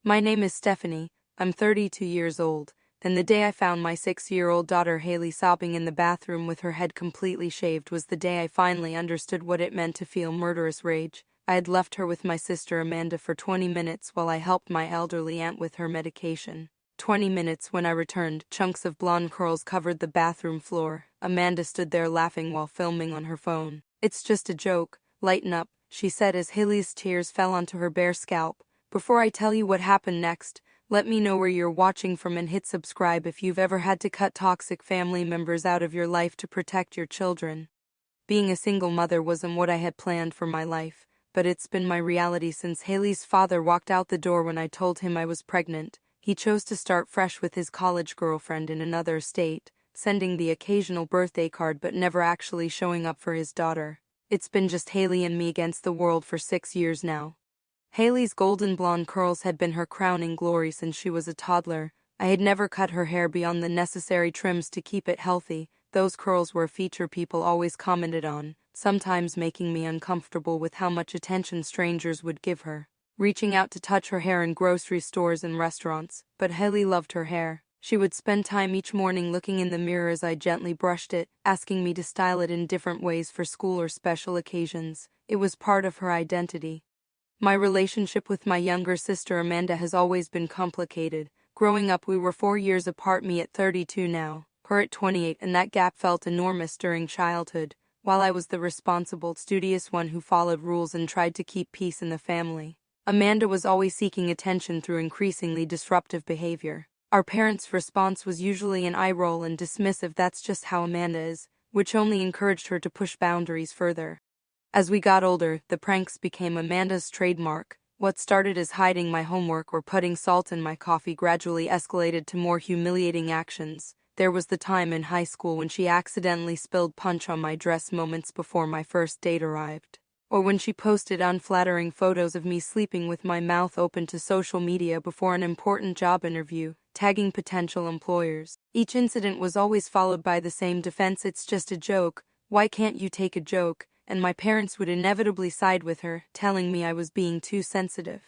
My name is Stephanie. I'm 32 years old, and the day I found my 6-year-old daughter Haley sobbing in the bathroom with her head completely shaved was the day I finally understood what it meant to feel murderous rage. I had left her with my sister Amanda for 20 minutes while I helped my elderly aunt with her medication. 20 minutes. When I returned, chunks of blonde curls covered the bathroom floor. Amanda stood there laughing while filming on her phone. "It's just a joke. Lighten up," she said as Haley's tears fell onto her bare scalp. "Before I tell you what happened next, let me know where you're watching from and hit subscribe if you've ever had to cut toxic family members out of your life to protect your children." Being a single mother wasn't what I had planned for my life, but it's been my reality since Haley's father walked out the door when I told him I was pregnant. He chose to start fresh with his college girlfriend in another state, sending the occasional birthday card but never actually showing up for his daughter. It's been just Haley and me against the world for 6 years now. Haley's golden blonde curls had been her crowning glory since she was a toddler. I had never cut her hair beyond the necessary trims to keep it healthy. Those curls were a feature people always commented on, sometimes making me uncomfortable with how much attention strangers would give her, reaching out to touch her hair in grocery stores and restaurants. But Haley loved her hair. She would spend time each morning looking in the mirror as I gently brushed it, asking me to style it in different ways for school or special occasions. It was part of her identity. My relationship with my younger sister Amanda has always been complicated. Growing up, we were 4 years apart, me at 32 now, her at 28, and that gap felt enormous during childhood. While I was the responsible, studious one who followed rules and tried to keep peace in the family, Amanda was always seeking attention through increasingly disruptive behavior. Our parents' response was usually an eye roll and dismissive "that's just how Amanda is," which only encouraged her to push boundaries further. As we got older, the pranks became Amanda's trademark. What started as hiding my homework or putting salt in my coffee gradually escalated to more humiliating actions. There was the time in high school when she accidentally spilled punch on my dress moments before my first date arrived. Or when she posted unflattering photos of me sleeping with my mouth open to social media before an important job interview, tagging potential employers. Each incident was always followed by the same defense: "It's just a joke. Why can't you take a joke?" And my parents would inevitably side with her, telling me I was being too sensitive.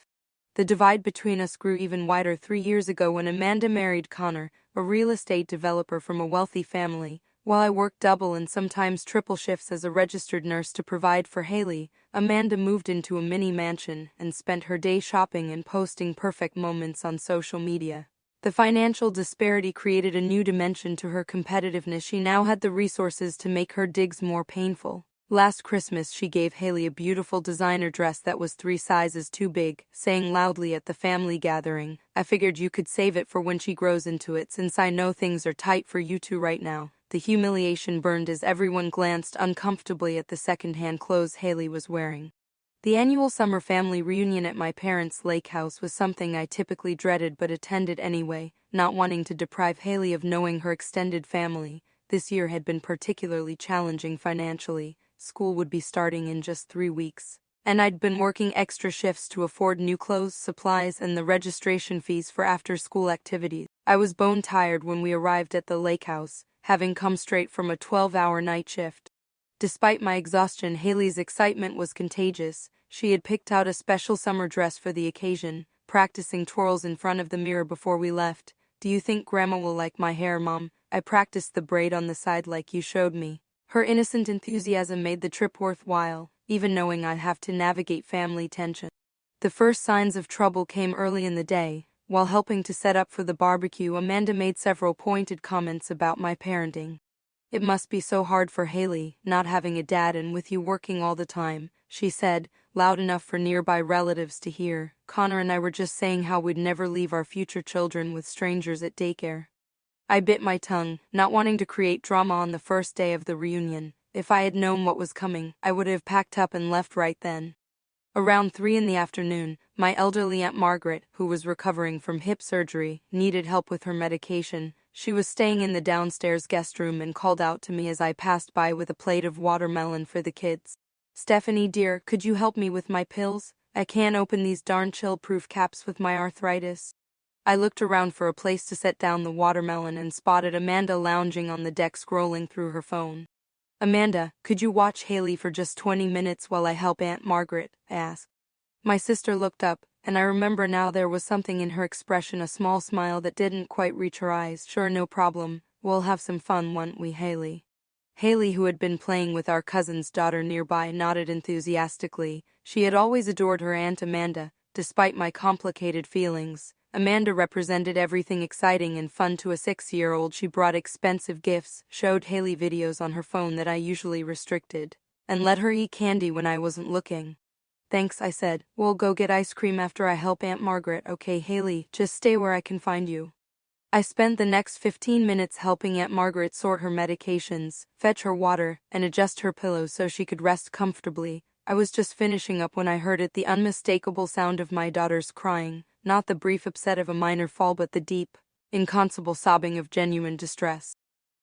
The divide between us grew even wider 3 years ago when Amanda married Connor, a real estate developer from a wealthy family. While I worked double and sometimes triple shifts as a registered nurse to provide for Haley, Amanda moved into a mini mansion and spent her day shopping and posting perfect moments on social media. The financial disparity created a new dimension to her competitiveness. She now had the resources to make her digs more painful. Last Christmas, she gave Haley a beautiful designer dress that was 3 sizes too big, saying loudly at the family gathering, "I figured you could save it for when she grows into it, since I know things are tight for you two right now." The humiliation burned as everyone glanced uncomfortably at the second-hand clothes Haley was wearing. The annual summer family reunion at my parents' lake house was something I typically dreaded but attended anyway, not wanting to deprive Haley of knowing her extended family. This year had been particularly challenging financially. School would be starting in just 3 weeks, and I'd been working extra shifts to afford new clothes, supplies, and the registration fees for after-school activities. I was bone-tired when we arrived at the lake house, having come straight from a 12-hour night shift. Despite my exhaustion, Haley's excitement was contagious. She had picked out a special summer dress for the occasion, practicing twirls in front of the mirror before we left. "Do you think Grandma will like my hair, Mom? I practiced the braid on the side like you showed me." Her innocent enthusiasm made the trip worthwhile, even knowing I'd have to navigate family tension. The first signs of trouble came early in the day. While helping to set up for the barbecue, Amanda made several pointed comments about my parenting. "It must be so hard for Haley, not having a dad and with you working all the time," she said, loud enough for nearby relatives to hear. "Connor and I were just saying how we'd never leave our future children with strangers at daycare." I bit my tongue, not wanting to create drama on the first day of the reunion. If I had known what was coming, I would have packed up and left right then. Around 3 in the afternoon, my elderly Aunt Margaret, who was recovering from hip surgery, needed help with her medication. She was staying in the downstairs guest room and called out to me as I passed by with a plate of watermelon for the kids. "Stephanie dear, could you help me with my pills? I can't open these darn chill-proof caps with my arthritis." I looked around for a place to set down the watermelon and spotted Amanda lounging on the deck scrolling through her phone. "Amanda, could you watch Haley for just 20 minutes while I help Aunt Margaret?" I asked. My sister looked up, and I remember now there was something in her expression, a small smile that didn't quite reach her eyes. "Sure, no problem. We'll have some fun, won't we, Haley?" Haley, who had been playing with our cousin's daughter nearby, nodded enthusiastically. She had always adored her Aunt Amanda, despite my complicated feelings. Amanda represented everything exciting and fun to a 6-year-old. She brought expensive gifts, showed Haley videos on her phone that I usually restricted, and let her eat candy when I wasn't looking. "Thanks," I said. "We'll go get ice cream after I help Aunt Margaret, okay, Haley? Just stay where I can find you." I spent the next 15 minutes helping Aunt Margaret sort her medications, fetch her water, and adjust her pillows so she could rest comfortably. I was just finishing up when I heard it, the unmistakable sound of my daughter's crying, not the brief upset of a minor fall but the deep, inconsolable sobbing of genuine distress.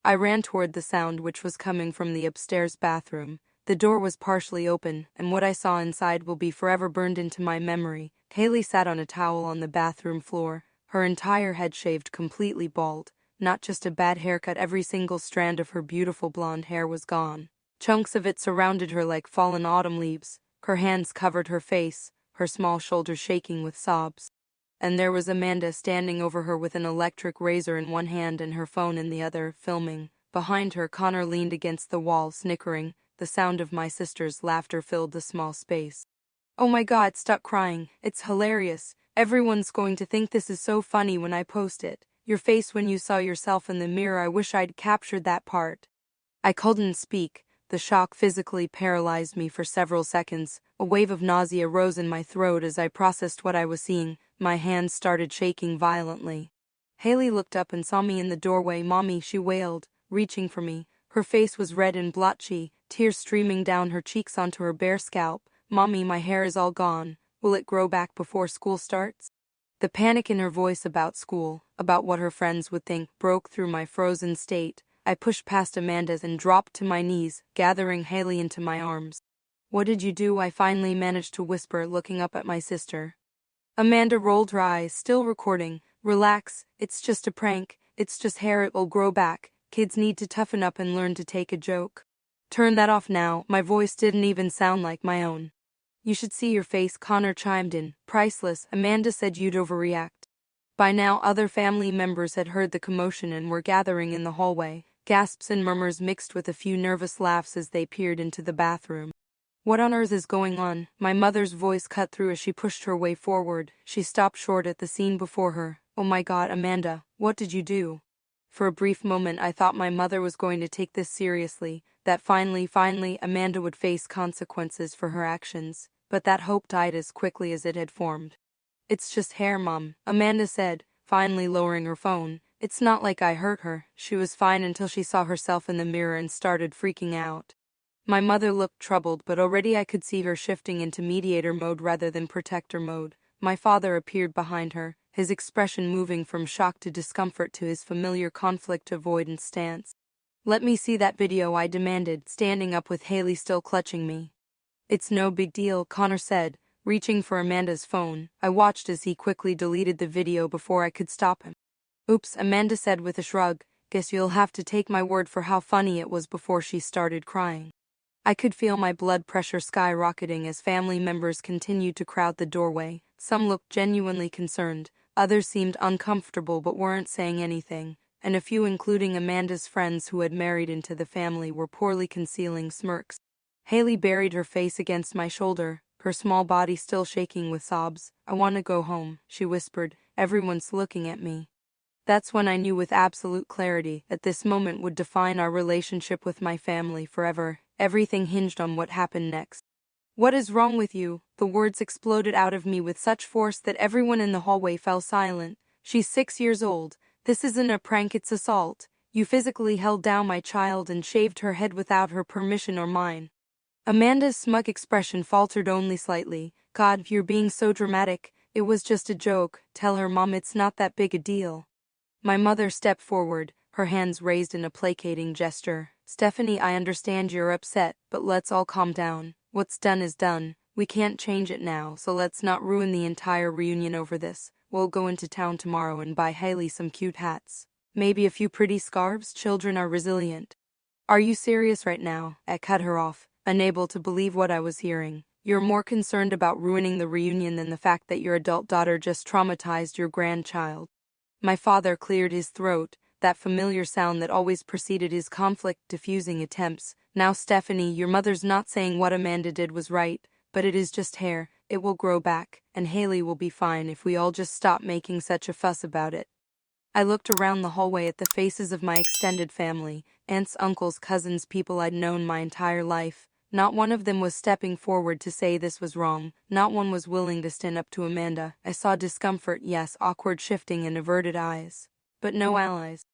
I ran toward the sound, which was coming from the upstairs bathroom. The door was partially open, and what I saw inside will be forever burned into my memory. Haley sat on a towel on the bathroom floor, her entire head shaved completely bald, not just a bad haircut, every single strand of her beautiful blonde hair was gone. Chunks of it surrounded her like fallen autumn leaves. Her hands covered her face, her small shoulders shaking with sobs. And there was Amanda standing over her with an electric razor in one hand and her phone in the other, filming. Behind her, Connor leaned against the wall, snickering. The sound of my sister's laughter filled the small space. "Oh my God, stop crying. It's hilarious. Everyone's going to think this is so funny when I post it. Your face when you saw yourself in the mirror, I wish I'd captured that part." I couldn't speak. The shock physically paralyzed me for several seconds. A wave of nausea rose in my throat as I processed what I was seeing. My hands started shaking violently. Haley looked up and saw me in the doorway. "Mommy," she wailed, reaching for me. Her face was red and blotchy, tears streaming down her cheeks onto her bare scalp. "Mommy, my hair is all gone. Will it grow back before school starts?" The panic in her voice about school, about what her friends would think, broke through my frozen state. I pushed past Amanda's and dropped to my knees, gathering Haley into my arms. "What did you do?" I finally managed to whisper, looking up at my sister. Amanda rolled her eyes, still recording. "Relax, it's just a prank. It's just hair, it will grow back. Kids need to toughen up and learn to take a joke." "Turn that off now." My voice didn't even sound like my own. "You should see your face," Connor chimed in. "Priceless. Amanda said you'd overreact." By now other family members had heard the commotion and were gathering in the hallway. Gasps and murmurs mixed with a few nervous laughs as they peered into the bathroom. "What on earth is going on?" My mother's voice cut through as she pushed her way forward. She stopped short at the scene before her. "Oh my God, Amanda, what did you do?" For a brief moment I thought my mother was going to take this seriously, that finally, Amanda would face consequences for her actions, but that hope died as quickly as it had formed. "It's just hair, Mom," Amanda said, finally lowering her phone. "It's not like I hurt her. She was fine until she saw herself in the mirror and started freaking out." My mother looked troubled, but already I could see her shifting into mediator mode rather than protector mode. My father appeared behind her, his expression moving from shock to discomfort to his familiar conflict avoidance stance. "Let me see that video," I demanded, standing up with Haley still clutching me. "It's no big deal," Connor said, reaching for Amanda's phone. I watched as he quickly deleted the video before I could stop him. "Oops," Amanda said with a shrug. "Guess you'll have to take my word for how funny it was," before she started crying. I could feel my blood pressure skyrocketing as family members continued to crowd the doorway. Some looked genuinely concerned, others seemed uncomfortable but weren't saying anything, and a few, including Amanda's friends who had married into the family, were poorly concealing smirks. Haley buried her face against my shoulder, her small body still shaking with sobs. "I want to go home," she whispered. "Everyone's looking at me." That's when I knew with absolute clarity that this moment would define our relationship with my family forever. Everything hinged on what happened next. "What is wrong with you?" The words exploded out of me with such force that everyone in the hallway fell silent. "She's 6 years old. This isn't a prank, it's assault. You physically held down my child and shaved her head without her permission or mine." Amanda's smug expression faltered only slightly. "God, you're being so dramatic. It was just a joke. Tell her, Mom, it's not that big a deal." My mother stepped forward, her hands raised in a placating gesture. "Stephanie, I understand you're upset, but let's all calm down. What's done is done. We can't change it now, so let's not ruin the entire reunion over this. We'll go into town tomorrow and buy Haley some cute hats. Maybe a few pretty scarves. Children are resilient." "Are you serious right now?" I cut her off, unable to believe what I was hearing. You're more concerned about ruining the reunion than the fact that your adult daughter just traumatized your grandchild. My father cleared his throat, that familiar sound that always preceded his conflict-diffusing attempts. Now, Stephanie, your mother's not saying what Amanda did was right, but it is just hair. It will grow back, and Haley will be fine if we all just stop making such a fuss about it. I looked around the hallway at the faces of my extended family, aunts, uncles, cousins, people I'd known my entire life. Not one of them was stepping forward to say this was wrong. Not one was willing to stand up to Amanda. I saw discomfort, yes, awkward shifting and averted eyes. But no allies.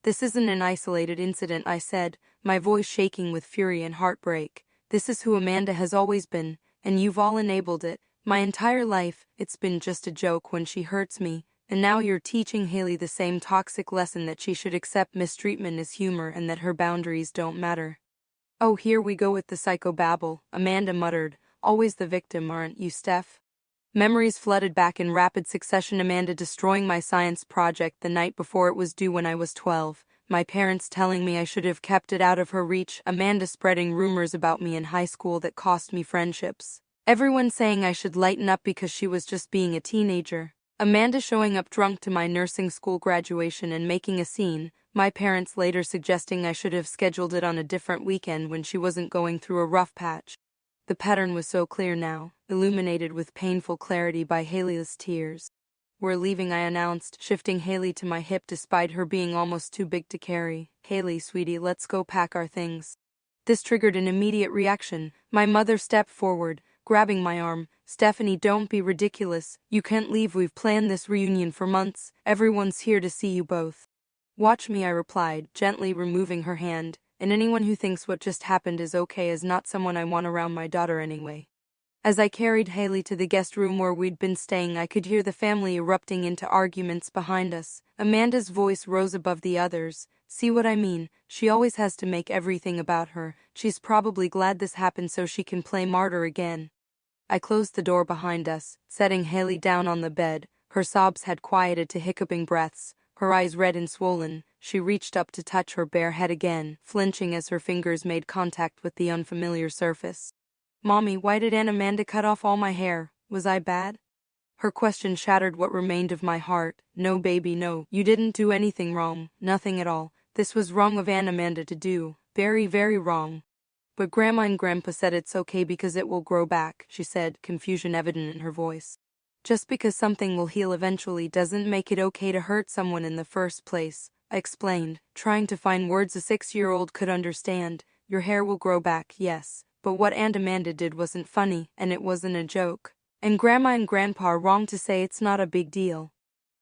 This isn't an isolated incident, I said, my voice shaking with fury and heartbreak. This is who Amanda has always been, and you've all enabled it. My entire life, it's been just a joke when she hurts me, and now you're teaching Haley the same toxic lesson that she should accept mistreatment as humor and that her boundaries don't matter. Oh, here we go with the psychobabble, Amanda muttered. Always the victim, aren't you, Steph? Memories flooded back in rapid succession. Amanda destroying my science project the night before it was due when I was 12. My parents telling me I should have kept it out of her reach. Amanda spreading rumors about me in high school that cost me friendships. Everyone saying I should lighten up because she was just being a teenager. Amanda showing up drunk to my nursing school graduation and making a scene. My parents later suggesting I should have scheduled it on a different weekend when she wasn't going through a rough patch. The pattern was so clear now, illuminated with painful clarity by Haley's tears. We're leaving, I announced, shifting Haley to my hip despite her being almost too big to carry. Haley, sweetie, let's go pack our things. This triggered an immediate reaction. My mother stepped forward, grabbing my arm. Stephanie, don't be ridiculous. You can't leave. We've planned this reunion for months. Everyone's here to see you both. Watch me, I replied, gently removing her hand, and anyone who thinks what just happened is okay is not someone I want around my daughter anyway. As I carried Haley to the guest room where we'd been staying, I could hear the family erupting into arguments behind us. Amanda's voice rose above the others. See what I mean? She always has to make everything about her. She's probably glad this happened so she can play martyr again. I closed the door behind us, setting Haley down on the bed. Her sobs had quieted to hiccuping breaths. Her eyes red and swollen, she reached up to touch her bare head again, flinching as her fingers made contact with the unfamiliar surface. Mommy, why did Aunt Amanda cut off all my hair? Was I bad? Her question shattered what remained of my heart. No, baby, no. You didn't do anything wrong. Nothing at all. This was wrong of Aunt Amanda to do. Very, very wrong. But Grandma and Grandpa said it's okay because it will grow back, she said, confusion evident in her voice. Just because something will heal eventually doesn't make it okay to hurt someone in the first place, I explained, trying to find words a 6-year-old could understand. Your hair will grow back, yes, but what Aunt Amanda did wasn't funny, and it wasn't a joke. And Grandma and Grandpa are wrong to say it's not a big deal.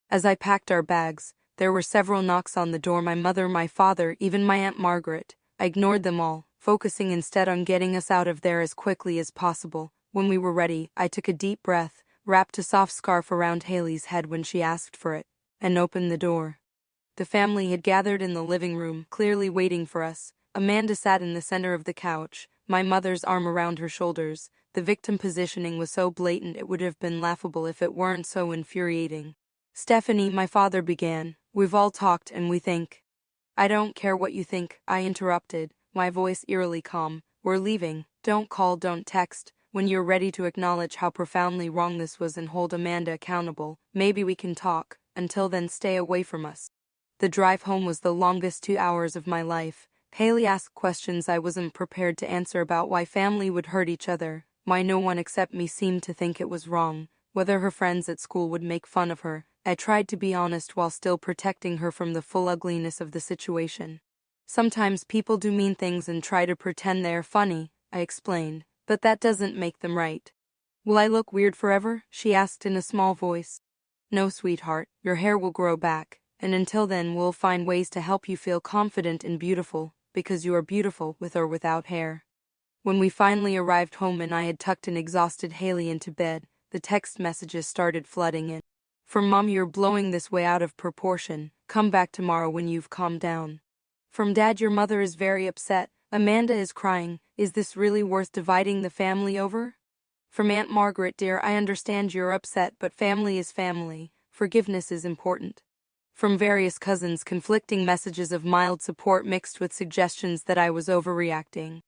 As I packed our bags, there were several knocks on the door. My mother, my father, even my Aunt Margaret. I ignored them all, focusing instead on getting us out of there as quickly as possible. When we were ready, I took a deep breath, wrapped a soft scarf around Haley's head when she asked for it, and opened the door. The family had gathered in the living room, clearly waiting for us. Amanda sat in the center of the couch, my mother's arm around her shoulders. The victim positioning was so blatant it would have been laughable if it weren't so infuriating. Stephanie, my father began, we've all talked and we think. I don't care what you think, I interrupted, my voice eerily calm. We're leaving. Don't call, don't text. When you're ready to acknowledge how profoundly wrong this was and hold Amanda accountable, maybe we can talk. Until then, stay away from us. The drive home was the longest 2 hours of my life. Haley asked questions I wasn't prepared to answer about why family would hurt each other, why no one except me seemed to think it was wrong, whether her friends at school would make fun of her. I tried to be honest while still protecting her from the full ugliness of the situation. Sometimes people do mean things and try to pretend they're funny, I explained. But that doesn't make them right. Will I look weird forever? She asked in a small voice. No, sweetheart, your hair will grow back, and until then we'll find ways to help you feel confident and beautiful, because you are beautiful with or without hair. When we finally arrived home and I had tucked an exhausted Haley into bed, the text messages started flooding in. From Mom, you're blowing this way out of proportion. Come back tomorrow when you've calmed down. From Dad, your mother is very upset. Amanda is crying. Is this really worth dividing the family over? From Aunt Margaret, dear, I understand you're upset, but family is family. Forgiveness is important. From various cousins, conflicting messages of mild support mixed with suggestions that I was overreacting.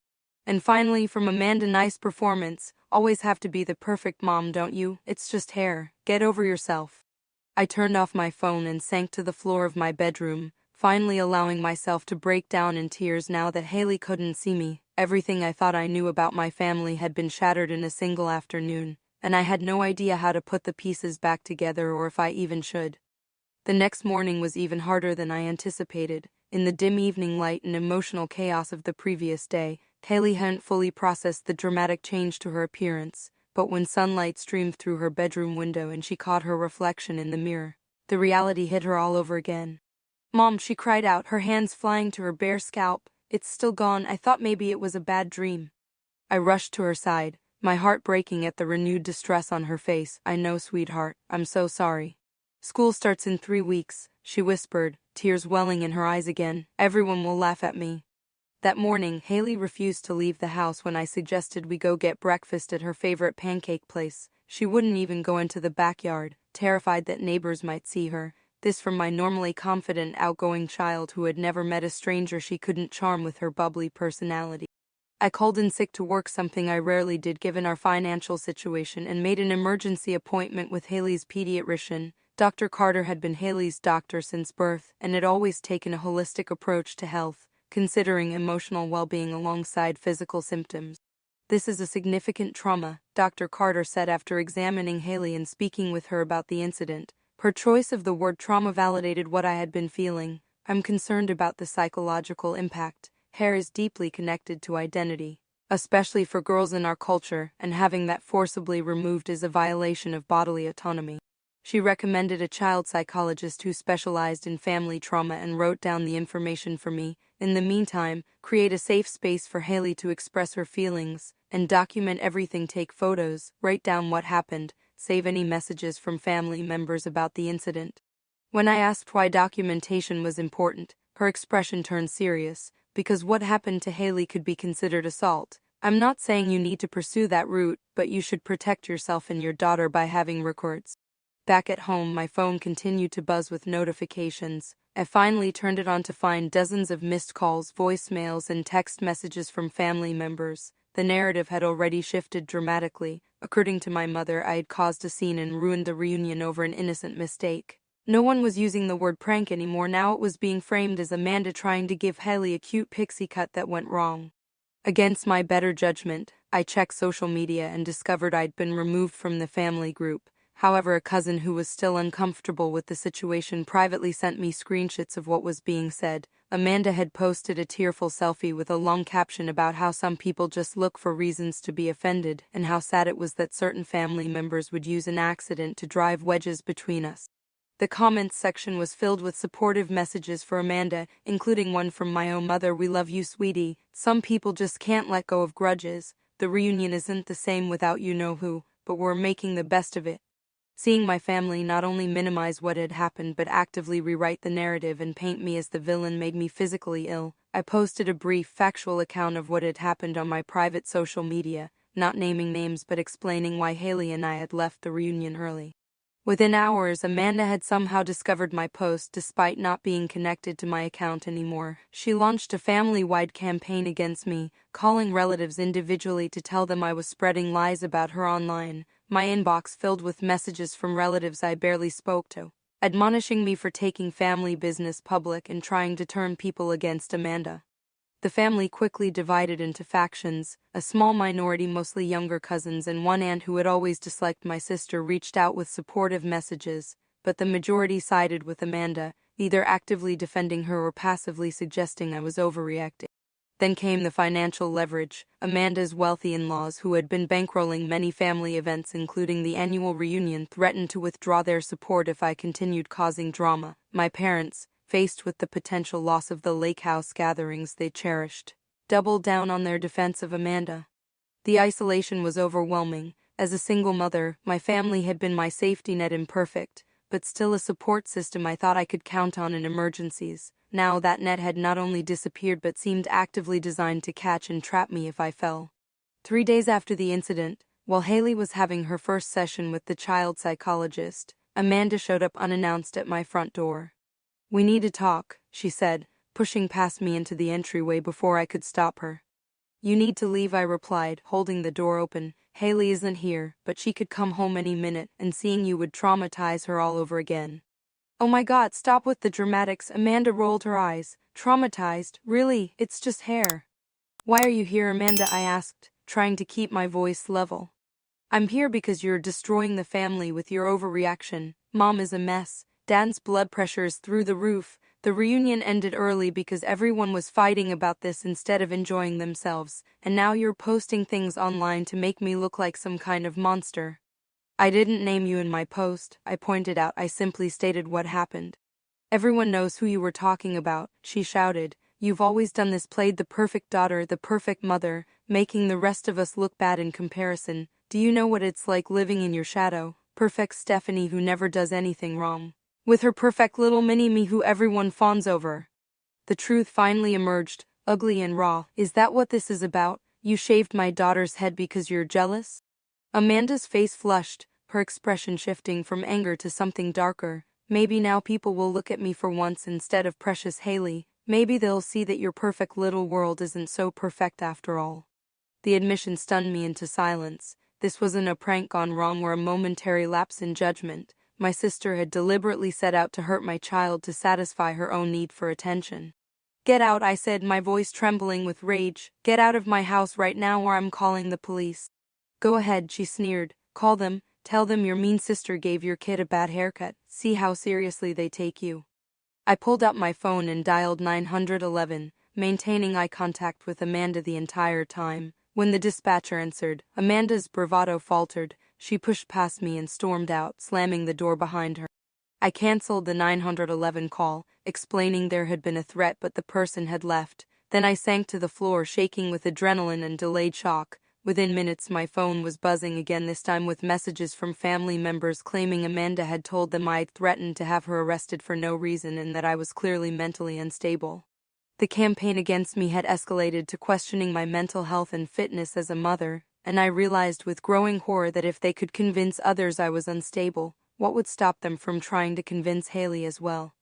And finally, from Amanda, nice performance, Always have to be the perfect mom, don't you? It's just hair. Get over yourself. I turned off my phone and sank to the floor of my bedroom, finally allowing myself to break down in tears now that Haley couldn't see me. Everything I thought I knew about my family had been shattered in a single afternoon, and I had no idea how to put the pieces back together or if I even should. The next morning was even harder than I anticipated. In the dim evening light and emotional chaos of the previous day, Haley hadn't fully processed the dramatic change to her appearance, but when sunlight streamed through her bedroom window and she caught her reflection in the mirror, the reality hit her all over again. "Mom," she cried out, her hands flying to her bare scalp. "It's still gone. I thought maybe it was a bad dream." I rushed to her side, my heart breaking at the renewed distress on her face. "I know, sweetheart. I'm so sorry." "School starts in 3 weeks," she whispered, tears welling in her eyes again. "Everyone will laugh at me." That morning, Haley refused to leave the house when I suggested we go get breakfast at her favorite pancake place. She wouldn't even go into the backyard, terrified that neighbors might see her. This from my normally confident, outgoing child who had never met a stranger she couldn't charm with her bubbly personality. I called in sick to work, something I rarely did given our financial situation, and made an emergency appointment with Haley's pediatrician. Dr. Carter had been Haley's doctor since birth and had always taken a holistic approach to health, considering emotional well-being alongside physical symptoms. "This is a significant trauma," Dr. Carter said after examining Haley and speaking with her about the incident. Her choice of the word trauma validated what I had been feeling. "I'm concerned about the psychological impact. Hair is deeply connected to identity, especially for girls in our culture, and having that forcibly removed is a violation of bodily autonomy." She recommended a child psychologist who specialized in family trauma and wrote down the information for me. In the meantime, create a safe space for Haley to express her feelings, and document everything. Take photos, write down what happened, save any messages from family members about the incident. When I asked why documentation was important, her expression turned serious. "Because what happened to Haley could be considered assault. I'm not saying you need to pursue that route, but you should protect yourself and your daughter by having records." Back at home, my phone continued to buzz with notifications. I finally turned it on to find dozens of missed calls, voicemails, and text messages from family members. The narrative had already shifted dramatically. According to my mother, I had caused a scene and ruined the reunion over an innocent mistake. No one was using the word prank anymore. Now it was being framed as Amanda trying to give Haley a cute pixie cut that went wrong. Against my better judgment, I checked social media and discovered I'd been removed from the family group. However, a cousin who was still uncomfortable with the situation privately sent me screenshots of what was being said. Amanda had posted a tearful selfie with a long caption about how some people just look for reasons to be offended, and how sad it was that certain family members would use an accident to drive wedges between us. The comments section was filled with supportive messages for Amanda, including one from my own mother. "We love you, sweetie. Some people just can't let go of grudges. The reunion isn't the same without you know who, but we're making the best of it." Seeing my family not only minimize what had happened but actively rewrite the narrative and paint me as the villain made me physically ill. I posted a brief, factual account of what had happened on my private social media, not naming names but explaining why Haley and I had left the reunion early. Within hours, Amanda had somehow discovered my post despite not being connected to my account anymore. She launched a family-wide campaign against me, calling relatives individually to tell them I was spreading lies about her online. My inbox filled with messages from relatives I barely spoke to, admonishing me for taking family business public and trying to turn people against Amanda. The family quickly divided into factions. A small minority, mostly younger cousins, and one aunt who had always disliked my sister reached out with supportive messages, but the majority sided with Amanda, either actively defending her or passively suggesting I was overreacting. Then came the financial leverage. Amanda's wealthy in-laws, who had been bankrolling many family events including the annual reunion, threatened to withdraw their support if I continued causing drama. My parents, faced with the potential loss of the lake house gatherings they cherished, doubled down on their defense of Amanda. The isolation was overwhelming. As a single mother, my family had been my safety net, imperfect, but still a support system I thought I could count on in emergencies. Now that net had not only disappeared but seemed actively designed to catch and trap me if I fell. 3 days after the incident, while Haley was having her first session with the child psychologist, Amanda showed up unannounced at my front door. "We need to talk," she said, pushing past me into the entryway before I could stop her. You need to leave, I replied, holding the door open. Haley isn't here, but she could come home any minute, and seeing you would traumatize her all over again. Oh my God, stop with the dramatics, Amanda rolled her eyes. Traumatized? Really, it's just hair. Why are you here, Amanda, I asked, trying to keep my voice level. I'm here because you're destroying the family with your overreaction. Mom is a mess. Dad's blood pressure is through the roof. The reunion ended early because everyone was fighting about this instead of enjoying themselves, and now you're posting things online to make me look like some kind of monster. I didn't name you in my post, I pointed out. I simply stated what happened. Everyone knows who you were talking about, she shouted. You've always done this, played the perfect daughter, the perfect mother, making the rest of us look bad in comparison. Do you know what it's like living in your shadow? Perfect Stephanie who never does anything wrong. With her perfect little mini-me who everyone fawns over. The truth finally emerged, ugly and raw. Is that what this is about? You shaved my daughter's head because you're jealous? Amanda's face flushed, her expression shifting from anger to something darker. Maybe now people will look at me for once instead of precious Haley. Maybe they'll see that your perfect little world isn't so perfect after all. The admission stunned me into silence. This wasn't a prank gone wrong or a momentary lapse in judgment. My sister had deliberately set out to hurt my child to satisfy her own need for attention. Get out, I said, my voice trembling with rage. Get out of my house right now or I'm calling the police. Go ahead, she sneered. Call them. Tell them your mean sister gave your kid a bad haircut. See how seriously they take you. I pulled out my phone and dialed 911, maintaining eye contact with Amanda the entire time. When the dispatcher answered, Amanda's bravado faltered. She pushed past me and stormed out, slamming the door behind her. I canceled the 911 call, explaining there had been a threat but the person had left. Then I sank to the floor, shaking with adrenaline and delayed shock. Within minutes my phone was buzzing again, this time with messages from family members claiming Amanda had told them I'd threatened to have her arrested for no reason and that I was clearly mentally unstable. The campaign against me had escalated to questioning my mental health and fitness as a mother, and I realized with growing horror that if they could convince others I was unstable, what would stop them from trying to convince Haley as well?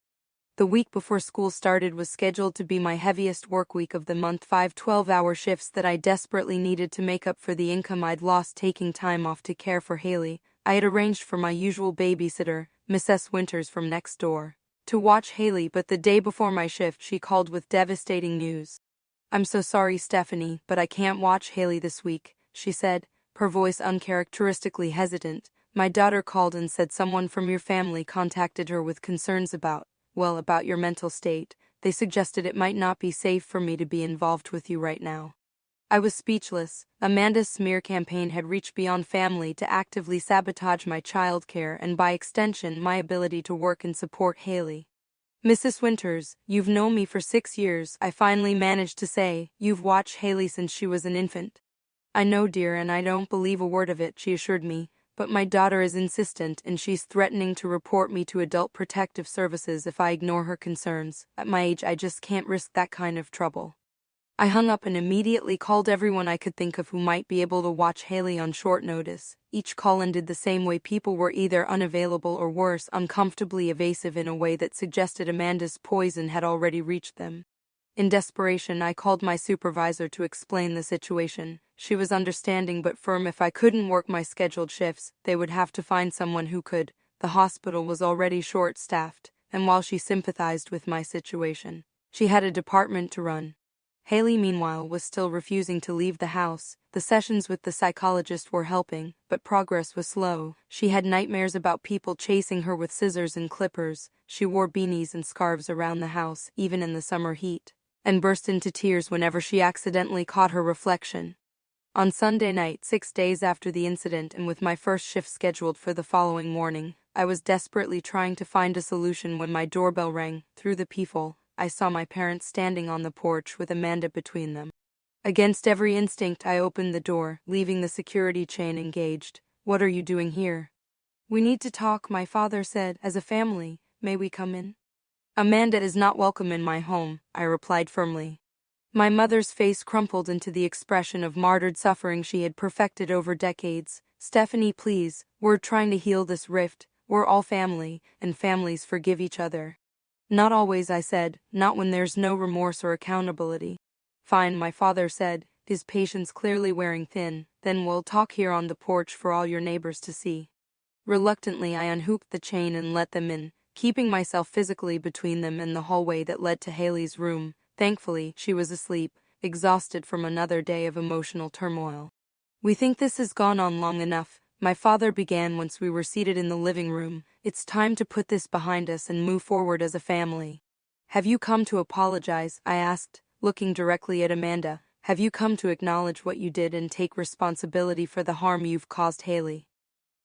The week before school started was scheduled to be my heaviest work week of the month, 5 12-hour shifts that I desperately needed to make up for the income I'd lost taking time off to care for Haley. I had arranged for my usual babysitter, Mrs. Winters from next door, to watch Haley, but the day before my shift she called with devastating news. I'm so sorry, Stephanie, but I can't watch Haley this week, she said, her voice uncharacteristically hesitant. My daughter called and said someone from your family contacted her with concerns about your mental state. They suggested it might not be safe for me to be involved with you right now. I was speechless. Amanda's smear campaign had reached beyond family to actively sabotage my childcare and by extension my ability to work and support Haley. Mrs. Winters, you've known me for 6 years, I finally managed to say. You've watched Haley since she was an infant. I know, dear, and I don't believe a word of it, she assured me. But my daughter is insistent and she's threatening to report me to Adult Protective Services if I ignore her concerns. At my age, I just can't risk that kind of trouble. I hung up and immediately called everyone I could think of who might be able to watch Haley on short notice. Each call ended the same way. People were either unavailable or worse, uncomfortably evasive in a way that suggested Amanda's poison had already reached them. In desperation, I called my supervisor to explain the situation. She was understanding but firm. If I couldn't work my scheduled shifts, they would have to find someone who could. The hospital was already short-staffed, and while she sympathized with my situation, she had a department to run. Haley, meanwhile, was still refusing to leave the house. The sessions with the psychologist were helping, but progress was slow. She had nightmares about people chasing her with scissors and clippers. She wore beanies and scarves around the house, even in the summer heat, and burst into tears whenever she accidentally caught her reflection. On Sunday night, 6 days after the incident and with my first shift scheduled for the following morning, I was desperately trying to find a solution when my doorbell rang. Through the peephole, I saw my parents standing on the porch with Amanda between them. Against every instinct, I opened the door, leaving the security chain engaged. What are you doing here? We need to talk, my father said. As a family, may we come in? Amanda is not welcome in my home, I replied firmly. My mother's face crumpled into the expression of martyred suffering she had perfected over decades. Stephanie, please, we're trying to heal this rift. We're all family, and families forgive each other. Not always, I said, not when there's no remorse or accountability. Fine, my father said. his patience clearly wearing thin. Then we'll talk here on the porch for all your neighbors to see. Reluctantly, I unhooked the chain and let them in, keeping myself physically between them and the hallway that led to Haley's room. Thankfully, she was asleep, exhausted from another day of emotional turmoil. We think this has gone on long enough, my father began once we were seated in the living room. It's time to put this behind us and move forward as a family. Have you come to apologize? I asked, looking directly at Amanda. Have you come to acknowledge what you did and take responsibility for the harm you've caused Haley?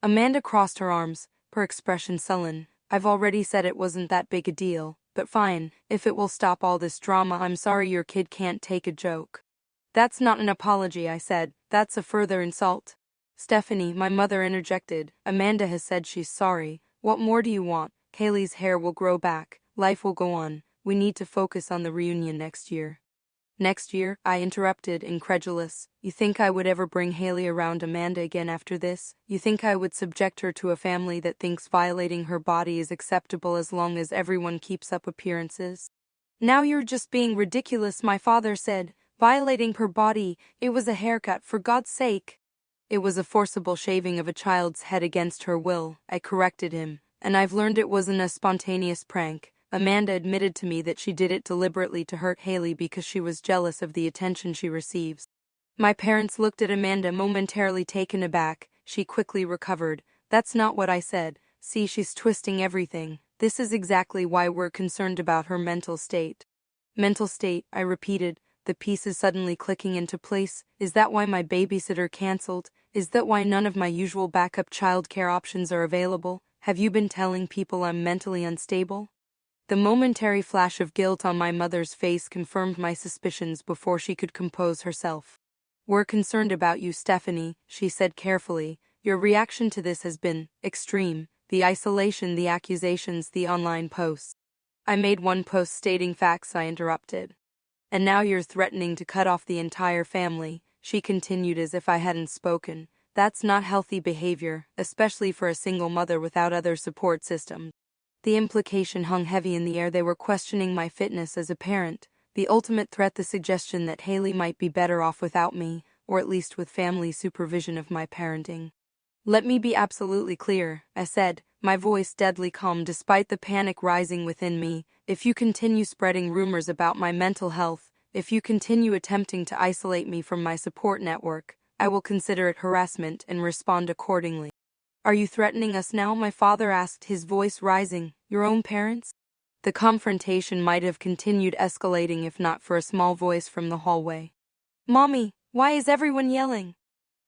Amanda crossed her arms, her expression sullen. I've already said it wasn't that big a deal, but fine, if it will stop all this drama. I'm sorry your kid can't take a joke. That's not an apology, I said. That's a further insult. Stephanie, my mother interjected. Amanda has said she's sorry. What more do you want? Haley's hair will grow back. Life will go on. We need to focus on the reunion next year. Next year? I interrupted, incredulous. You think I would ever bring Haley around Amanda again after this? You think I would subject her to a family that thinks violating her body is acceptable as long as everyone keeps up appearances? Now you're just being ridiculous, my father said. Violating her body, it was a haircut, for God's sake. It was a forcible shaving of a child's head against her will, I corrected him, and I've learned it wasn't a spontaneous prank. Amanda admitted to me that she did it deliberately to hurt Haley because she was jealous of the attention she receives. My parents looked at Amanda, momentarily taken aback. She quickly recovered. That's not what I said. See, she's twisting everything. This is exactly why we're concerned about her mental state. Mental state, I repeated, the pieces suddenly clicking into place. Is that why my babysitter canceled? Is that why none of my usual backup childcare options are available? Have you been telling people I'm mentally unstable? The momentary flash of guilt on my mother's face confirmed my suspicions before she could compose herself. We're concerned about you, Stephanie, she said carefully. Your reaction to this has been extreme. The isolation, the accusations, the online posts. I made one post stating facts, I interrupted. And now you're threatening to cut off the entire family, she continued as if I hadn't spoken. That's not healthy behavior, especially for a single mother without other support systems. The implication hung heavy in the air. They were questioning my fitness as a parent, the ultimate threat, the suggestion that Haley might be better off without me, or at least with family supervision of my parenting. Let me be absolutely clear, I said, my voice deadly calm despite the panic rising within me. If you continue spreading rumors about my mental health, if you continue attempting to isolate me from my support network, I will consider it harassment and respond accordingly. Are you threatening us now? My father asked, his voice rising. Your own parents? The confrontation might have continued escalating if not for a small voice from the hallway. Mommy, why is everyone yelling?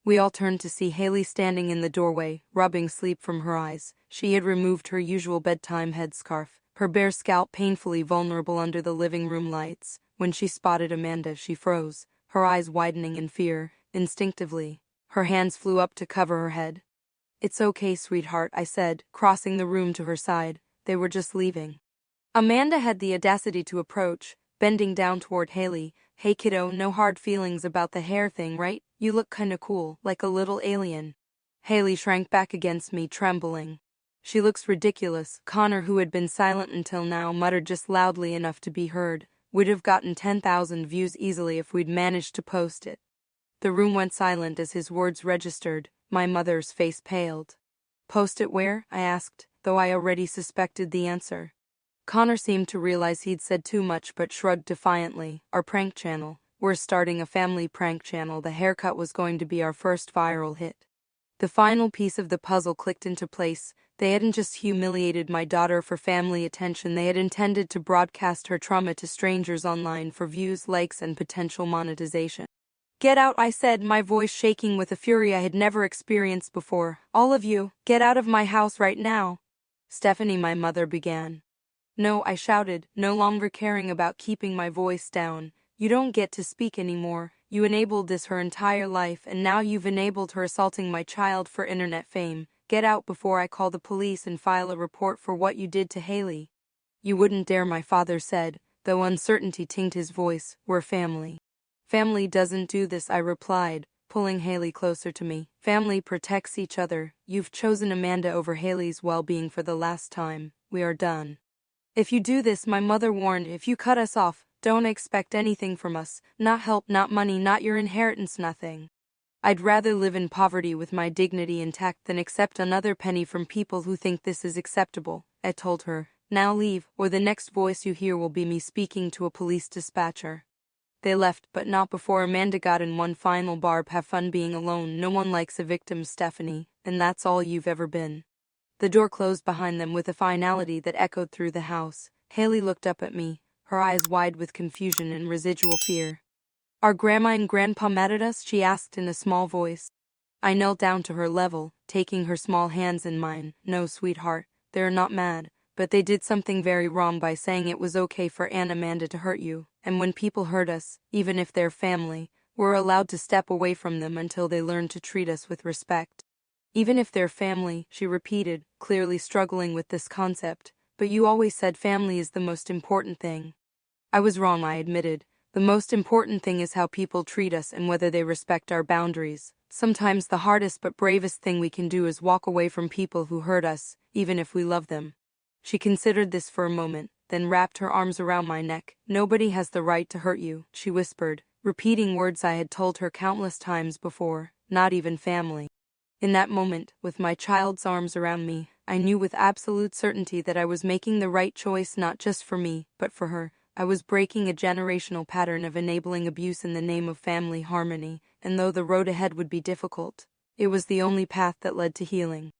We all turned to see Haley standing in the doorway, rubbing sleep from her eyes. She had removed her usual bedtime headscarf, her bare scalp painfully vulnerable under the living room lights. When she spotted Amanda, she froze, her eyes widening in fear. Instinctively, her hands flew up to cover her head. It's okay, sweetheart, I said, crossing the room to her side. They were just leaving. Amanda had the audacity to approach, bending down toward Haley. Hey kiddo, no hard feelings about the hair thing, right? You look kinda cool, like a little alien. Haley shrank back against me, trembling. She looks ridiculous. Connor, who had been silent until now, muttered just loudly enough to be heard. We'd have gotten 10,000 views easily if we'd managed to post it. The room went silent as his words registered. My mother's face paled. Post it where? I asked, though I already suspected the answer. Connor seemed to realize he'd said too much but shrugged defiantly. Our prank channel. We're starting a family prank channel. The haircut was going to be our first viral hit. The final piece of the puzzle clicked into place. They hadn't just humiliated my daughter for family attention, they had intended to broadcast her trauma to strangers online for views, likes, and potential monetization. Get out, I said, my voice shaking with a fury I had never experienced before. All of you, get out of my house right now. Stephanie, my mother began. No, I shouted, no longer caring about keeping my voice down. You don't get to speak anymore. You enabled this her entire life, and now you've enabled her assaulting my child for internet fame. Get out before I call the police and file a report for what you did to Haley. You wouldn't dare, my father said, though uncertainty tinged his voice. We're family. Family doesn't do this, I replied, pulling Haley closer to me. Family protects each other. You've chosen Amanda over Haley's well-being for the last time. We are done. If you do this, my mother warned, if you cut us off, Don't expect anything from us, not help, not money, not your inheritance, nothing. I'd rather live in poverty with my dignity intact than accept another penny from people who think this is acceptable, I told her. Now leave, or the next voice you hear will be me speaking to a police dispatcher. They left, but not before Amanda got in one final barb. Have fun being alone. No one likes a victim, Stephanie, and that's all you've ever been. The door closed behind them with a finality that echoed through the house. Haley looked up at me, her eyes wide with confusion and residual fear. Are Grandma and Grandpa mad at us? She asked in a small voice. I knelt down to her level, taking her small hands in mine. No, sweetheart, they're not mad, but they did something very wrong by saying it was okay for Aunt Amanda to hurt you, and when people hurt us, even if they're family, we're allowed to step away from them until they learn to treat us with respect. Even if they're family, she repeated, clearly struggling with this concept, but you always said family is the most important thing. I was wrong, I admitted. The most important thing is how people treat us and whether they respect our boundaries. Sometimes the hardest but bravest thing we can do is walk away from people who hurt us, even if we love them. She considered this for a moment, then wrapped her arms around my neck. Nobody has the right to hurt you, she whispered, repeating words I had told her countless times before, not even family. In that moment, with my child's arms around me, I knew with absolute certainty that I was making the right choice not just for me, but for her. I was breaking a generational pattern of enabling abuse in the name of family harmony, and though the road ahead would be difficult, it was the only path that led to healing.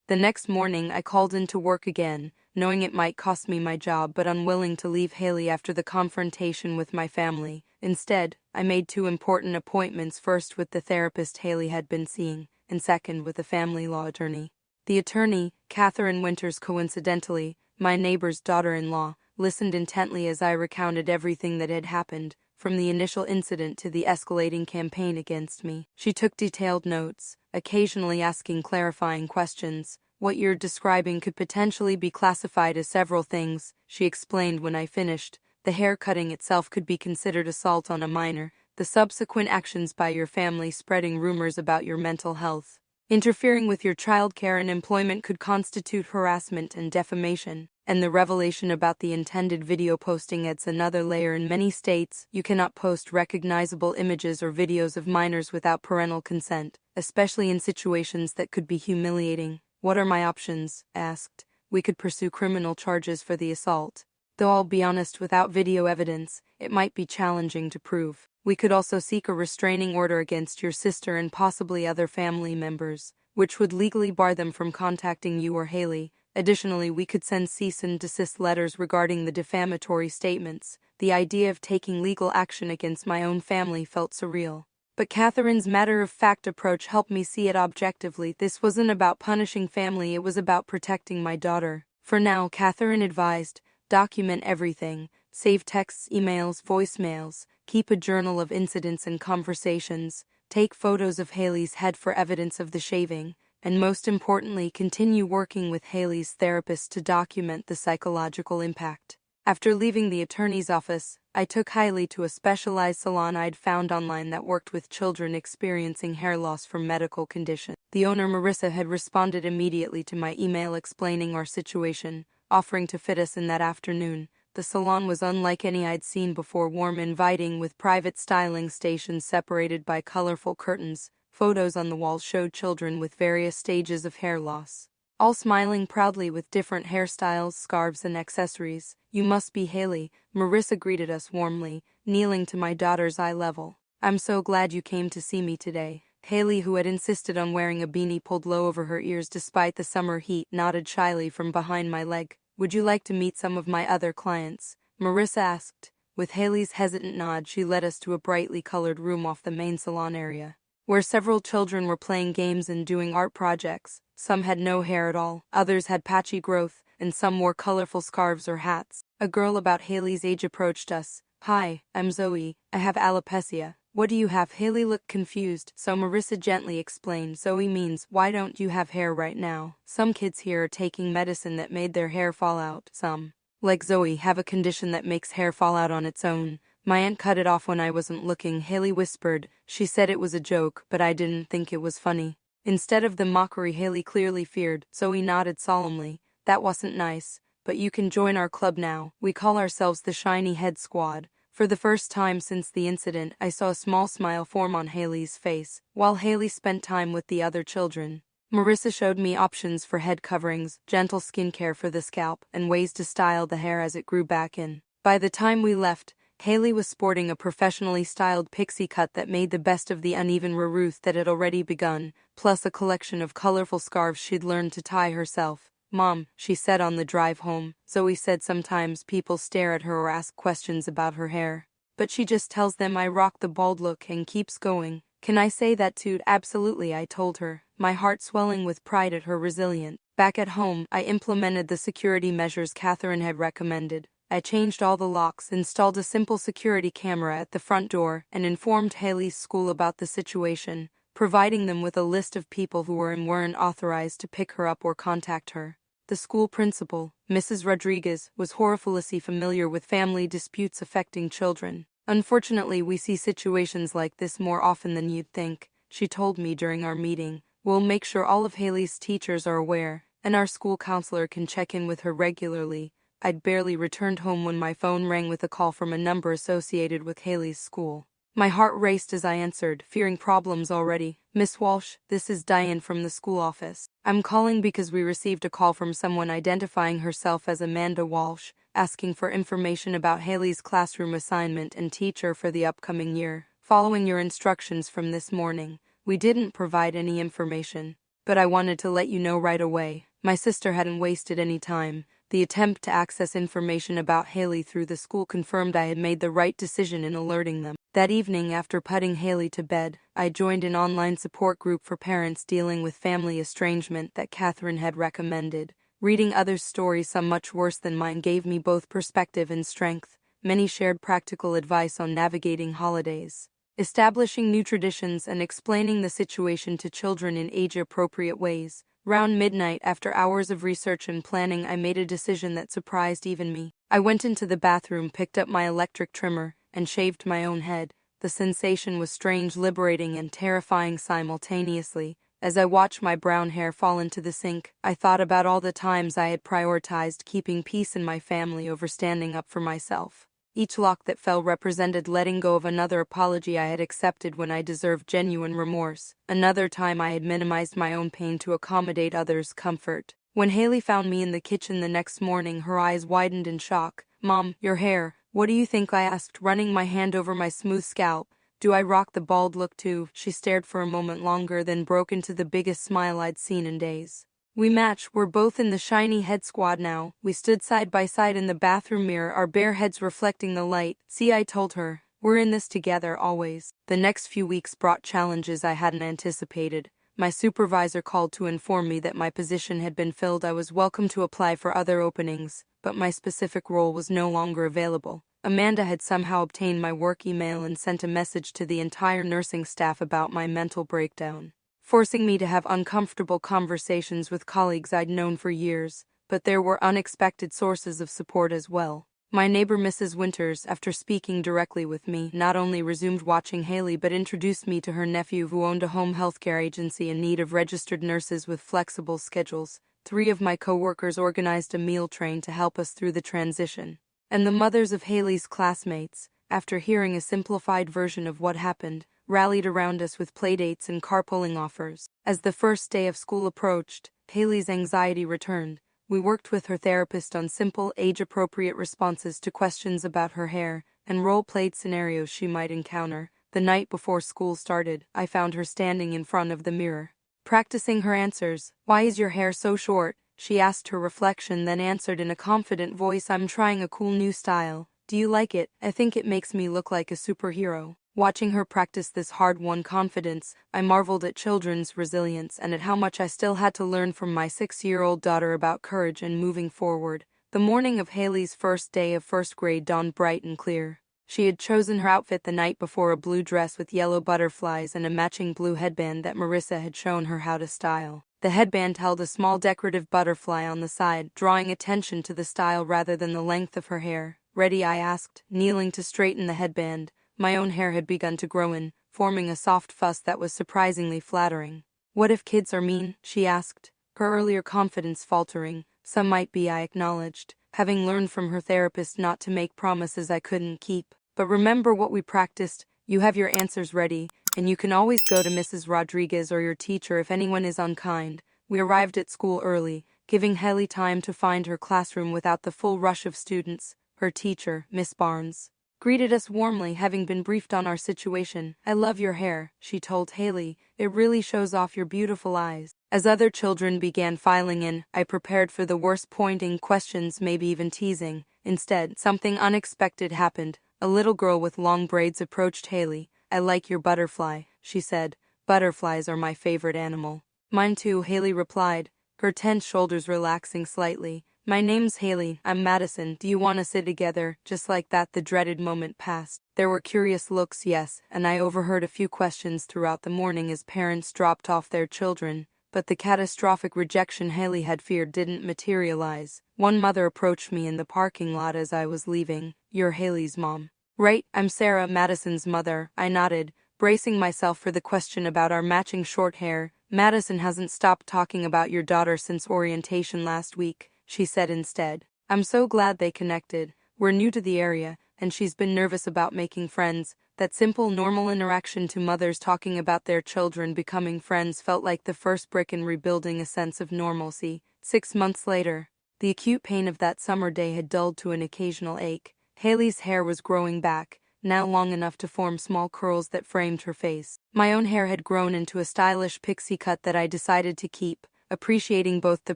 The next morning I called into work again, knowing it might cost me my job but unwilling to leave Haley after the confrontation with my family. Instead, I made 2 important appointments, first with the therapist Haley had been seeing, and second with a family law attorney. The attorney, Catherine Winters, coincidentally, my neighbor's daughter-in-law, listened intently as I recounted everything that had happened, from the initial incident to the escalating campaign against me. She took detailed notes, occasionally asking clarifying questions. What you're describing could potentially be classified as several things, she explained when I finished. The hair cutting itself could be considered assault on a minor, the subsequent actions by your family spreading rumors about your mental health, interfering with your childcare and employment could constitute harassment and defamation, and the revelation about the intended video posting adds another layer. In many states, you cannot post recognizable images or videos of minors without parental consent, especially in situations that could be humiliating. What are my options? Asked. We could pursue criminal charges for the assault. Though I'll be honest, without video evidence, it might be challenging to prove. We could also seek a restraining order against your sister and possibly other family members, which would legally bar them from contacting you or Haley. Additionally, we could send cease and desist letters regarding the defamatory statements. The idea of taking legal action against my own family felt surreal. But Catherine's matter-of-fact approach helped me see it objectively. This wasn't about punishing family, it was about protecting my daughter. For now, Catherine advised, document everything. Save texts, emails, voicemails, keep a journal of incidents and conversations, take photos of Haley's head for evidence of the shaving, and most importantly, continue working with Haley's therapist to document the psychological impact. After leaving the attorney's office, I took Haley to a specialized salon I'd found online that worked with children experiencing hair loss from medical conditions. The owner, Marissa, had responded immediately to my email explaining our situation, offering to fit us in that afternoon. The salon was unlike any I'd seen before, warm, inviting, with private styling stations separated by colorful curtains. Photos on the walls showed children with various stages of hair loss, all smiling proudly with different hairstyles, scarves, and accessories. You must be Haley, Marissa greeted us warmly, kneeling to my daughter's eye level. I'm so glad you came to see me today. Haley, who had insisted on wearing a beanie pulled low over her ears despite the summer heat, nodded shyly from behind my leg. Would you like to meet some of my other clients? Marissa asked. With Haley's hesitant nod, she led us to a brightly colored room off the main salon area, where several children were playing games and doing art projects. Some had no hair at all, others had patchy growth, and some wore colorful scarves or hats. A girl about Haley's age approached us. Hi, I'm Zoe. I have alopecia. What do you have? Haley looked confused, so Marissa gently explained. Zoe means, why don't you have hair right now? Some kids here are taking medicine that made their hair fall out. Some, like Zoe, have a condition that makes hair fall out on its own. My aunt cut it off when I wasn't looking, Haley whispered. She said it was a joke, but I didn't think it was funny. Instead of the mockery Haley clearly feared, Zoe nodded solemnly. That wasn't nice, but you can join our club now. We call ourselves the Shiny Head Squad. For the first time since the incident, I saw a small smile form on Haley's face, while Haley spent time with the other children. Marissa showed me options for head coverings, gentle skincare for the scalp, and ways to style the hair as it grew back in. By the time we left, Haley was sporting a professionally styled pixie cut that made the best of the uneven reruth that had already begun, plus a collection of colorful scarves she'd learned to tie herself. "Mom," she said on the drive home. Zoe said sometimes people stare at her or ask questions about her hair, but she just tells them I rock the bald look and keeps going. "Can I say that too?" "Absolutely," I told her, my heart swelling with pride at her resilience. Back at home, I implemented the security measures Catherine had recommended. I changed all the locks, installed a simple security camera at the front door, and informed Haley's school about the situation, providing them with a list of people who were and weren't authorized to pick her up or contact her. The school principal, Mrs. Rodriguez, was horrifiedly familiar with family disputes affecting children. "Unfortunately, we see situations like this more often than you'd think," she told me during our meeting. "We'll make sure all of Haley's teachers are aware, and our school counselor can check in with her regularly." I'd barely returned home when my phone rang with a call from a number associated with Haley's school. My heart raced as I answered, fearing problems already. "Miss Walsh, this is Diane from the school office. I'm calling because we received a call from someone identifying herself as Amanda Walsh, asking for information about Haley's classroom assignment and teacher for the upcoming year. Following your instructions from this morning, we didn't provide any information, but I wanted to let you know right away." My sister hadn't wasted any time. The attempt to access information about Haley through the school confirmed I had made the right decision in alerting them. That evening, after putting Haley to bed, I joined an online support group for parents dealing with family estrangement that Catherine had recommended. Reading others' stories, some much worse than mine, gave me both perspective and strength. Many shared practical advice on navigating holidays, establishing new traditions, and explaining the situation to children in age-appropriate ways. Round midnight, after hours of research and planning, I made a decision that surprised even me. I went into the bathroom, picked up my electric trimmer, and shaved my own head. The sensation was strange, liberating, and terrifying simultaneously. As I watched my brown hair fall into the sink, I thought about all the times I had prioritized keeping peace in my family over standing up for myself. Each lock that fell represented letting go of another apology I had accepted when I deserved genuine remorse. Another time I had minimized my own pain to accommodate others' comfort. When Haley found me in the kitchen the next morning, her eyes widened in shock. "Mom, your hair. What do you think?" I asked, running my hand over my smooth scalp. "Do I rock the bald look too?" She stared for a moment longer, then broke into the biggest smile I'd seen in days. "We match. We're both in the shiny head squad now." We stood side by side in the bathroom mirror, our bare heads reflecting the light. "See," I told her, "we're in this together, always." The next few weeks brought challenges I hadn't anticipated. My supervisor called to inform me that my position had been filled. I was welcome to apply for other openings, but my specific role was no longer available. Amanda had somehow obtained my work email and sent a message to the entire nursing staff about my mental breakdown, forcing me to have uncomfortable conversations with colleagues I'd known for years. But there were unexpected sources of support as well. My neighbor Mrs. Winters, after speaking directly with me, not only resumed watching Haley but introduced me to her nephew, who owned a home healthcare agency in need of registered nurses with flexible schedules. 3 of my coworkers organized a meal train to help us through the transition. And the mothers of Haley's classmates, after hearing a simplified version of what happened, rallied around us with playdates and carpooling offers. As the first day of school approached, Haley's anxiety returned. We worked with her therapist on simple, age-appropriate responses to questions about her hair and role-played scenarios she might encounter. The night before school started, I found her standing in front of the mirror, practicing her answers. "Why is your hair so short?" she asked her reflection, then answered in a confident voice, "I'm trying a cool new style. Do you like it? I think it makes me look like a superhero." Watching her practice this hard-won confidence, I marveled at children's resilience and at how much I still had to learn from my 6-year-old daughter about courage and moving forward. The morning of Haley's first day of first grade dawned bright and clear. She had chosen her outfit the night before, a blue dress with yellow butterflies and a matching blue headband that Marissa had shown her how to style. The headband held a small decorative butterfly on the side, drawing attention to the style rather than the length of her hair. "Ready?" I asked, kneeling to straighten the headband. My own hair had begun to grow in, forming a soft fuss that was surprisingly flattering. "What if kids are mean?" she asked, her earlier confidence faltering. "Some might be," I acknowledged, having learned from her therapist not to make promises I couldn't keep. But remember what we practiced, you have your answers ready, and you can always go to Mrs. Rodriguez or your teacher if anyone is unkind. We arrived at school early, giving Haley time to find her classroom without the full rush of students. Her teacher, Miss Barnes, greeted us warmly, having been briefed on our situation. "I love your hair," she told Haley. "It really shows off your beautiful eyes." As other children began filing in, I prepared for the worst, pointing questions, maybe even teasing. Instead, something unexpected happened. A little girl with long braids approached Haley. "I like your butterfly," she said. "Butterflies are my favorite animal." "Mine too," Haley replied, her tense shoulders relaxing slightly. "My name's Haley, I'm Madison, do you want to sit together?" Just like that, the dreaded moment passed. There were curious looks, yes, and I overheard a few questions throughout the morning as parents dropped off their children. But the catastrophic rejection Haley had feared didn't materialize. One mother approached me in the parking lot as I was leaving. "You're Haley's mom." "Right, I'm Sarah, Madison's mother," I nodded, bracing myself for the question about our matching short hair. "Madison hasn't stopped talking about your daughter since orientation last week," she said instead. "I'm so glad they connected. We're new to the area, and she's been nervous about making friends." That simple, normal interaction to mothers talking about their children becoming friends felt like the first brick in rebuilding a sense of normalcy. 6 months later, the acute pain of that summer day had dulled to an occasional ache. Haley's hair was growing back, now long enough to form small curls that framed her face. My own hair had grown into a stylish pixie cut that I decided to keep, appreciating both the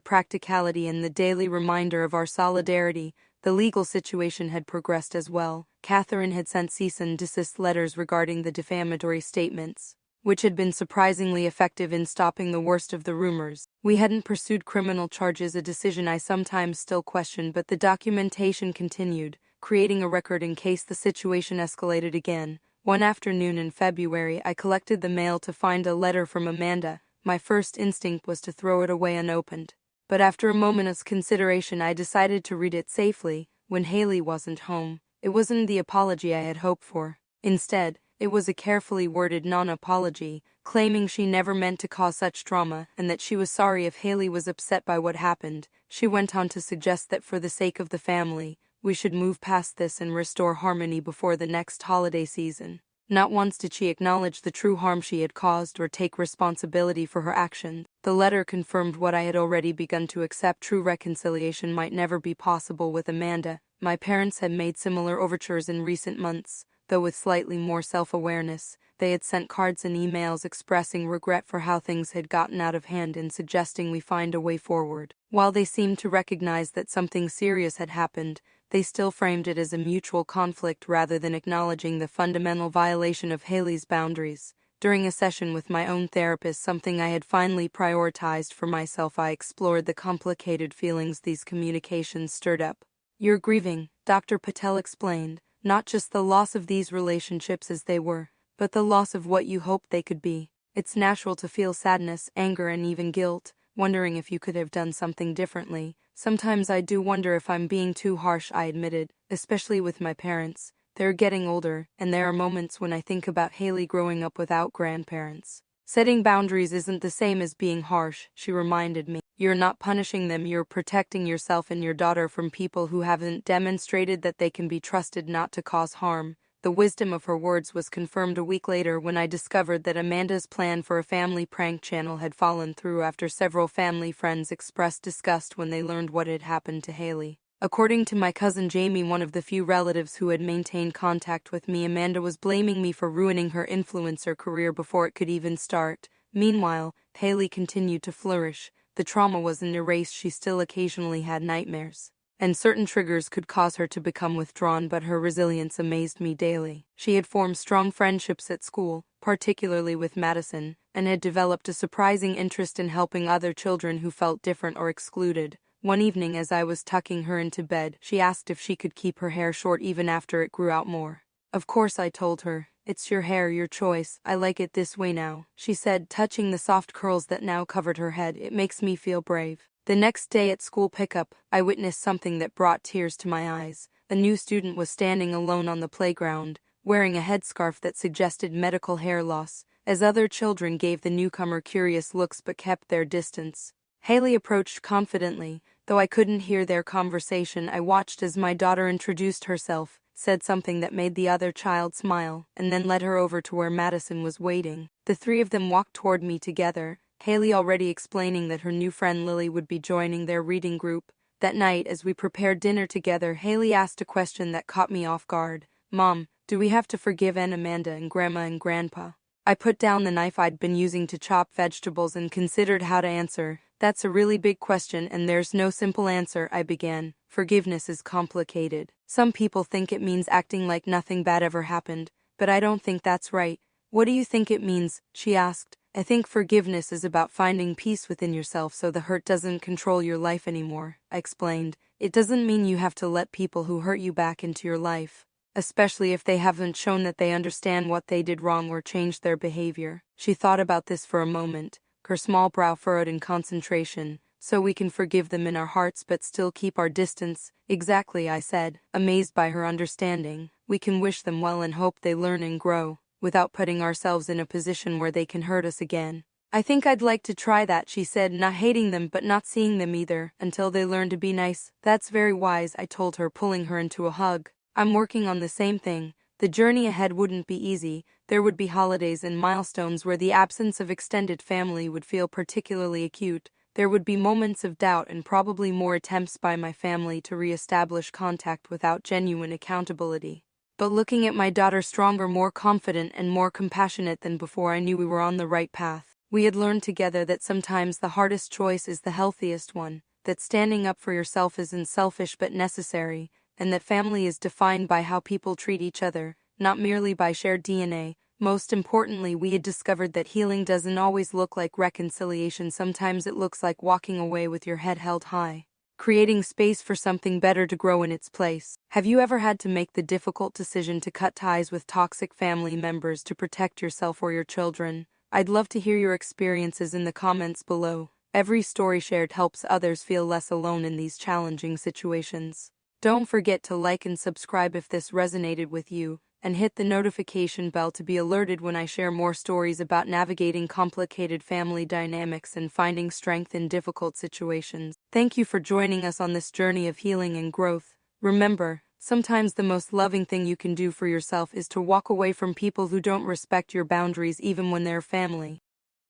practicality and the daily reminder of our solidarity. The legal situation had progressed as well. Catherine had sent cease and desist letters regarding the defamatory statements, which had been surprisingly effective in stopping the worst of the rumors. We hadn't pursued criminal charges, a decision I sometimes still question, but the documentation continued, creating a record in case the situation escalated again. One afternoon in February, I collected the mail to find a letter from Amanda. My first instinct was to throw it away unopened. But after a moment of consideration, I decided to read it safely. When Haley wasn't home, it wasn't the apology I had hoped for. Instead, it was a carefully worded non-apology, claiming she never meant to cause such drama and that she was sorry if Haley was upset by what happened. She went on to suggest that for the sake of the family, we should move past this and restore harmony before the next holiday season. Not once did she acknowledge the true harm she had caused or take responsibility for her actions. The letter confirmed what I had already begun to accept: true reconciliation might never be possible with Amanda. My parents had made similar overtures in recent months, though with slightly more self-awareness. They had sent cards and emails expressing regret for how things had gotten out of hand and suggesting we find a way forward. While they seemed to recognize that something serious had happened, they still framed it as a mutual conflict rather than acknowledging the fundamental violation of Haley's boundaries. During a session with my own therapist, something I had finally prioritized for myself, I explored the complicated feelings these communications stirred up. "You're grieving," Dr. Patel explained, "not just the loss of these relationships as they were, but the loss of what you hoped they could be. It's natural to feel sadness, anger, and even guilt, wondering if you could have done something differently. Sometimes I do wonder if I'm being too harsh," I admitted, "especially with my parents. They're getting older, and there are moments when I think about Haley growing up without grandparents." "Setting boundaries isn't the same as being harsh," she reminded me. "You're not punishing them, you're protecting yourself and your daughter from people who haven't demonstrated that they can be trusted not to cause harm." The wisdom of her words was confirmed a week later when I discovered that Amanda's plan for a family prank channel had fallen through after several family friends expressed disgust when they learned what had happened to Haley. According to my cousin Jamie, one of the few relatives who had maintained contact with me, Amanda was blaming me for ruining her influencer career before it could even start. Meanwhile, Haley continued to flourish. The trauma wasn't erased, she still occasionally had nightmares, and certain triggers could cause her to become withdrawn, but her resilience amazed me daily. She had formed strong friendships at school, particularly with Madison, and had developed a surprising interest in helping other children who felt different or excluded. One evening, as I was tucking her into bed, she asked if she could keep her hair short even after it grew out more. "Of course," I told her. "It's your hair, your choice. I like it this way now," she said, touching the soft curls that now covered her head. "It makes me feel brave." The next day at school pickup, I witnessed something that brought tears to my eyes. A new student was standing alone on the playground, wearing a headscarf that suggested medical hair loss, as other children gave the newcomer curious looks but kept their distance. Haley approached confidently. Though I couldn't hear their conversation, I watched as my daughter introduced herself. said something that made the other child smile, and then led her over to where Madison was waiting. The three of them walked toward me together, Haley already explaining that her new friend Lily would be joining their reading group. That night, as we prepared dinner together, Haley asked a question that caught me off guard. "Mom, do we have to forgive Aunt Amanda and Grandma and Grandpa?" I put down the knife I'd been using to chop vegetables and considered how to answer. "That's a really big question and there's no simple answer," I began. "Forgiveness is complicated. Some people think it means acting like nothing bad ever happened, but I don't think that's right." "What do you think it means?" she asked. "I think forgiveness is about finding peace within yourself so the hurt doesn't control your life anymore," I explained. "It doesn't mean you have to let people who hurt you back into your life, especially if they haven't shown that they understand what they did wrong or changed their behavior." She thought about this for a moment, her small brow furrowed in concentration. "So we can forgive them in our hearts but still keep our distance?" "Exactly," I said, amazed by her understanding. "We can wish them well and hope they learn and grow, without putting ourselves in a position where they can hurt us again." "I think I'd like to try that," she said, "not hating them but not seeing them either, until they learn to be nice." "That's very wise," I told her, pulling her into a hug. "I'm working on the same thing." The journey ahead wouldn't be easy. There would be holidays and milestones where the absence of extended family would feel particularly acute. There would be moments of doubt and probably more attempts by my family to re-establish contact without genuine accountability. But looking at my daughter stronger, more confident, and more compassionate than before, I knew we were on the right path. We had learned together that sometimes the hardest choice is the healthiest one, that standing up for yourself isn't selfish but necessary, and that family is defined by how people treat each other, not merely by shared DNA. Most importantly, we had discovered that healing doesn't always look like reconciliation. Sometimes it looks like walking away with your head held high, creating space for something better to grow in its place. Have you ever had to make the difficult decision to cut ties with toxic family members to protect yourself or your children? I'd love to hear your experiences in the comments below. Every story shared helps others feel less alone in these challenging situations. Don't forget to like and subscribe if this resonated with you, and hit the notification bell to be alerted when I share more stories about navigating complicated family dynamics and finding strength in difficult situations. Thank you for joining us on this journey of healing and growth. Remember, sometimes the most loving thing you can do for yourself is to walk away from people who don't respect your boundaries even when they're family.